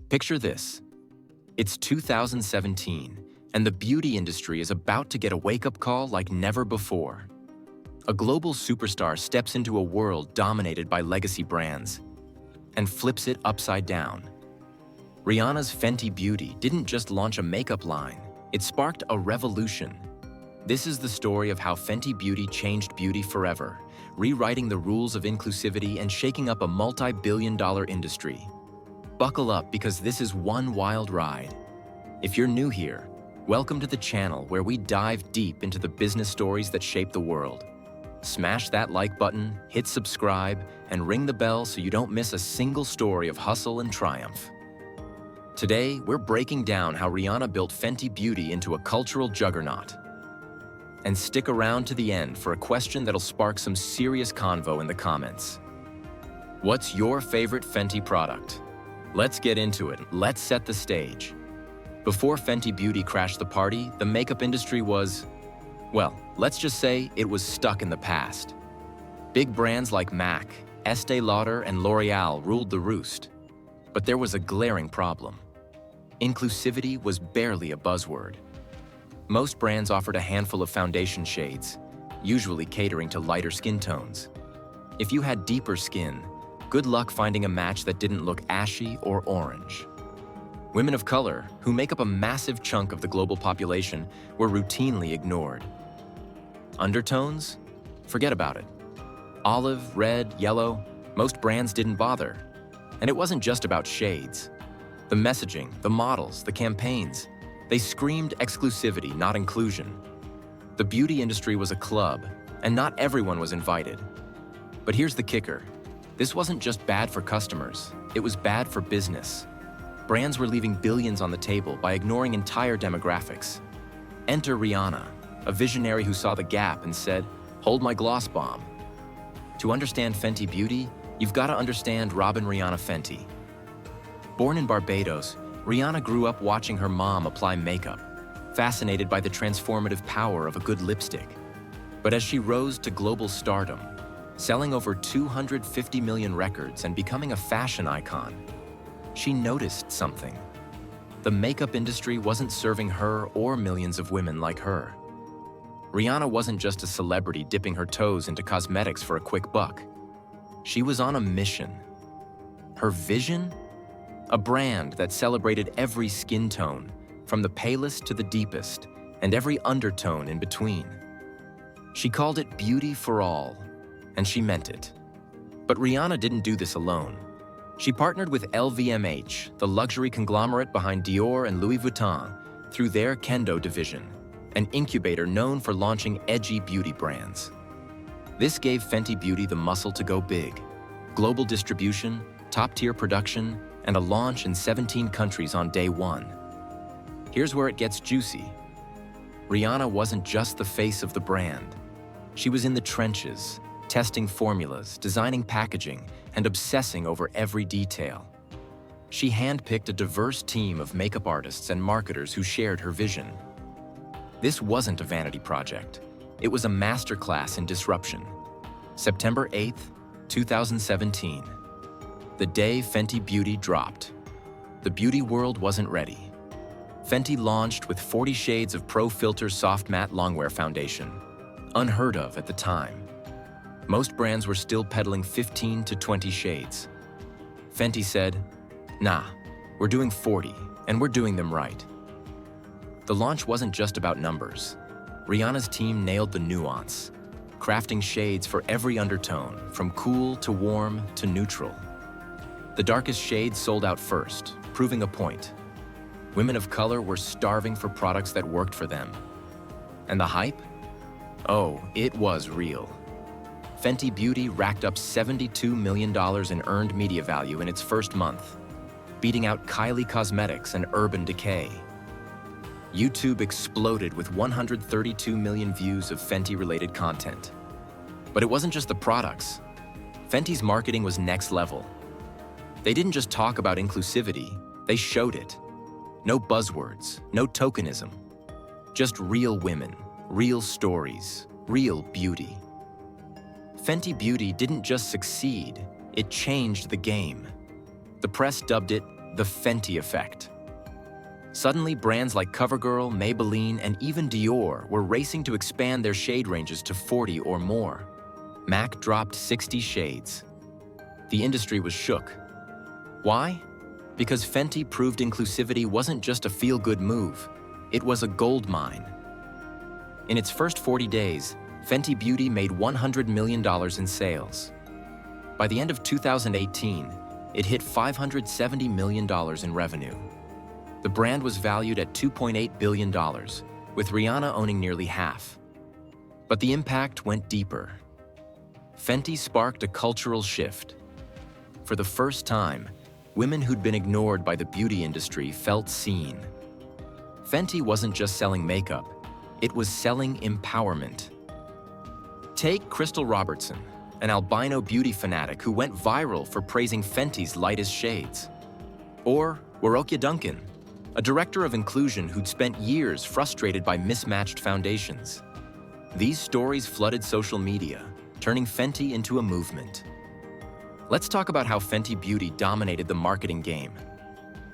Picture this. It's 2017, and the beauty industry is about to get a wake-up call like never before. A global superstar steps into a world dominated by legacy brands and flips it upside down. Rihanna's Fenty Beauty didn't just launch a makeup line, it sparked a revolution. This is the story of how Fenty Beauty changed beauty forever, rewriting the rules of inclusivity and shaking up a multi-billion-dollar industry. Buckle up because this is one wild ride. If you're new here, welcome to the channel where we dive deep into the business stories that shape the world. Smash that like button, hit subscribe, and ring the bell so you don't miss a single story of hustle and triumph. Today, we're breaking down how Rihanna built Fenty Beauty into a cultural juggernaut. And stick around to the end for a question that'll spark some serious convo in the comments. What's your favorite Fenty product? Let's get into it. Let's set the stage. Before Fenty Beauty crashed the party, the makeup industry was, well, let's just say it was stuck in the past. Big brands like MAC, Estee Lauder, and L'Oreal ruled the roost. But there was a glaring problem. Inclusivity was barely a buzzword. Most brands offered a handful of foundation shades, usually catering to lighter skin tones. If you had deeper skin, good luck finding a match that didn't look ashy or orange. Women of color, who make up a massive chunk of the global population, were routinely ignored. Undertones? Forget about it. Olive, red, yellow, most brands didn't bother. And it wasn't just about shades. The messaging, the models, the campaigns, they screamed exclusivity, not inclusion. The beauty industry was a club, and not everyone was invited. But here's the kicker. This wasn't just bad for customers, it was bad for business. Brands were leaving billions on the table by ignoring entire demographics. Enter Rihanna, a visionary who saw the gap and said, "Hold my gloss bomb." To understand Fenty Beauty, you've got to understand Robin Rihanna Fenty. Born in Barbados, Rihanna grew up watching her mom apply makeup, fascinated by the transformative power of a good lipstick. But as she rose to global stardom, selling over 250 million records and becoming a fashion icon, she noticed something. The makeup industry wasn't serving her or millions of women like her. Rihanna wasn't just a celebrity dipping her toes into cosmetics for a quick buck. She was on a mission. Her vision? A brand that celebrated every skin tone, from the palest to the deepest, and every undertone in between. She called it beauty for all, and she meant it. But Rihanna didn't do this alone. She partnered with LVMH, the luxury conglomerate behind Dior and Louis Vuitton, through their Kendo division, an incubator known for launching edgy beauty brands. This gave Fenty Beauty the muscle to go big. Global distribution, top-tier production, and a launch in 17 countries on day one. Here's where it gets juicy. Rihanna wasn't just the face of the brand. She was in the trenches, testing formulas, designing packaging, and obsessing over every detail. She handpicked a diverse team of makeup artists and marketers who shared her vision. This wasn't a vanity project. It was a masterclass in disruption. September 8th, 2017. The day Fenty Beauty dropped. The beauty world wasn't ready. Fenty launched with 40 shades of Pro Filter Soft Matte Longwear Foundation, unheard of at the time. Most brands were still peddling 15 to 20 shades. Fenty said, "Nah, we're doing 40, and we're doing them right." The launch wasn't just about numbers. Rihanna's team nailed the nuance, crafting shades for every undertone, from cool to warm to neutral. The darkest shades sold out first, proving a point. Women of color were starving for products that worked for them. And the hype? Oh, it was real. Fenty Beauty racked up $72 million in earned media value in its first month, beating out Kylie Cosmetics and Urban Decay. YouTube exploded with 132 million views of Fenty-related content. But it wasn't just the products. Fenty's marketing was next level. They didn't just talk about inclusivity, they showed it. No buzzwords, no tokenism. Just real women, real stories, real beauty. Fenty Beauty didn't just succeed, it changed the game. The press dubbed it the Fenty effect. Suddenly, brands like CoverGirl, Maybelline, and even Dior were racing to expand their shade ranges to 40 or more. MAC dropped 60 shades. The industry was shook. Why? Because Fenty proved inclusivity wasn't just a feel-good move, it was a gold mine. In its first 40 days, Fenty Beauty made $100 million in sales. By the end of 2018, it hit $570 million in revenue. The brand was valued at $2.8 billion, with Rihanna owning nearly half. But the impact went deeper. Fenty sparked a cultural shift. For the first time, women who'd been ignored by the beauty industry felt seen. Fenty wasn't just selling makeup, it was selling empowerment. Take Crystal Robertson, an albino beauty fanatic who went viral for praising Fenty's lightest shades. Or Warokya Duncan, a director of inclusion who'd spent years frustrated by mismatched foundations. These stories flooded social media, turning Fenty into a movement. Let's talk about how Fenty Beauty dominated the marketing game.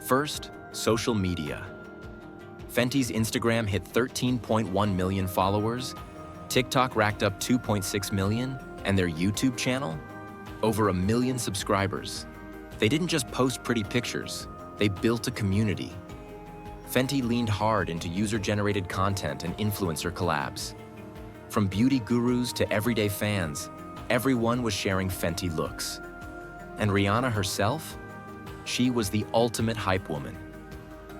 First, social media. Fenty's Instagram hit 13.1 million followers, TikTok racked up 2.6 million, and their YouTube channel? Over 1 million subscribers. They didn't just post pretty pictures, they built a community. Fenty leaned hard into user-generated content and influencer collabs. From beauty gurus to everyday fans, everyone was sharing Fenty looks. And Rihanna herself? She was the ultimate hype woman.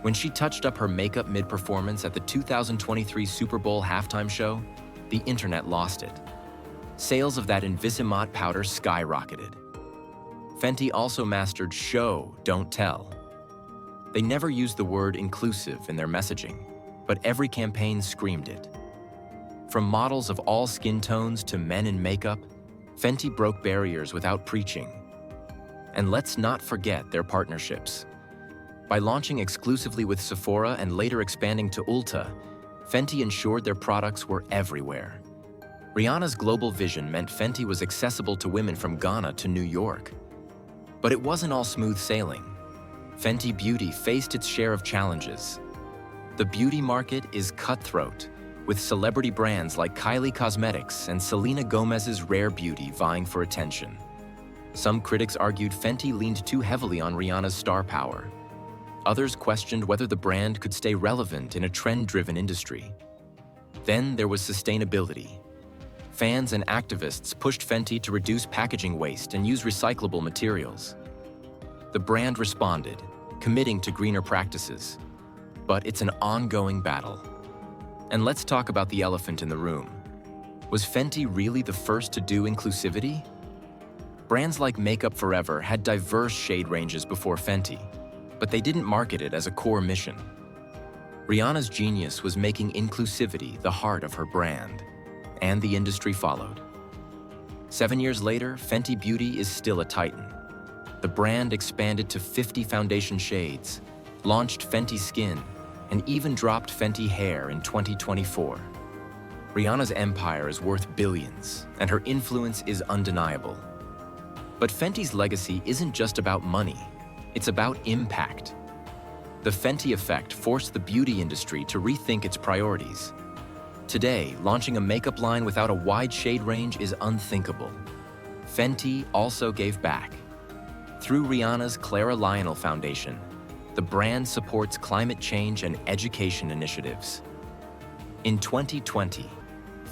When she touched up her makeup mid-performance at the 2023 Super Bowl halftime show, the internet lost it. Sales of that Invisimate powder skyrocketed. Fenty also mastered show, don't tell. They never used the word inclusive in their messaging, but every campaign screamed it. From models of all skin tones to men in makeup, Fenty broke barriers without preaching. And let's not forget their partnerships. By launching exclusively with Sephora and later expanding to Ulta, Fenty ensured their products were everywhere. Rihanna's global vision meant Fenty was accessible to women from Ghana to New York. But it wasn't all smooth sailing. Fenty Beauty faced its share of challenges. The beauty market is cutthroat, with celebrity brands like Kylie Cosmetics and Selena Gomez's Rare Beauty vying for attention. Some critics argued Fenty leaned too heavily on Rihanna's star power. Others questioned whether the brand could stay relevant in a trend-driven industry. Then there was sustainability. Fans and activists pushed Fenty to reduce packaging waste and use recyclable materials. The brand responded, committing to greener practices. But it's an ongoing battle. And let's talk about the elephant in the room. Was Fenty really the first to do inclusivity? Brands like Makeup Forever had diverse shade ranges before Fenty, but they didn't market it as a core mission. Rihanna's genius was making inclusivity the heart of her brand, and the industry followed. 7 years later, Fenty Beauty is still a titan. The brand expanded to 50 foundation shades, launched Fenty Skin, and even dropped Fenty Hair in 2024. Rihanna's empire is worth billions, and her influence is undeniable. But Fenty's legacy isn't just about money, it's about impact. The Fenty effect forced the beauty industry to rethink its priorities. Today, launching a makeup line without a wide shade range is unthinkable. Fenty also gave back. Through Rihanna's Clara Lionel Foundation, the brand supports climate change and education initiatives. In 2020,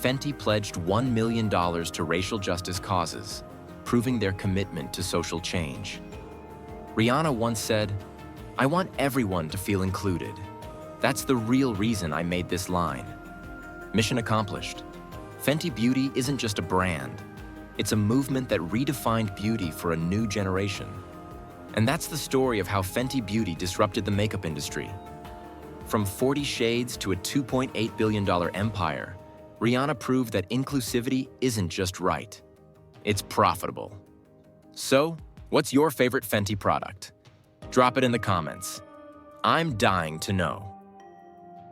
Fenty pledged $1 million to racial justice causes, proving their commitment to social change. Rihanna once said, "I want everyone to feel included. That's the real reason I made this line." Mission accomplished. Fenty Beauty isn't just a brand. It's a movement that redefined beauty for a new generation. And that's the story of how Fenty Beauty disrupted the makeup industry. From 40 shades to a $2.8 billion empire, Rihanna proved that inclusivity isn't just right. It's profitable. So, what's your favorite Fenty product? Drop it in the comments. I'm dying to know.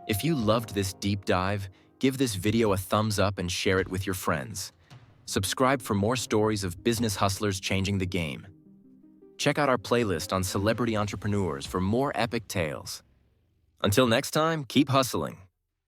If you loved this deep dive, give this video a thumbs up and share it with your friends. Subscribe for more stories of business hustlers changing the game. Check out our playlist on celebrity entrepreneurs for more epic tales. Until next time, keep hustling.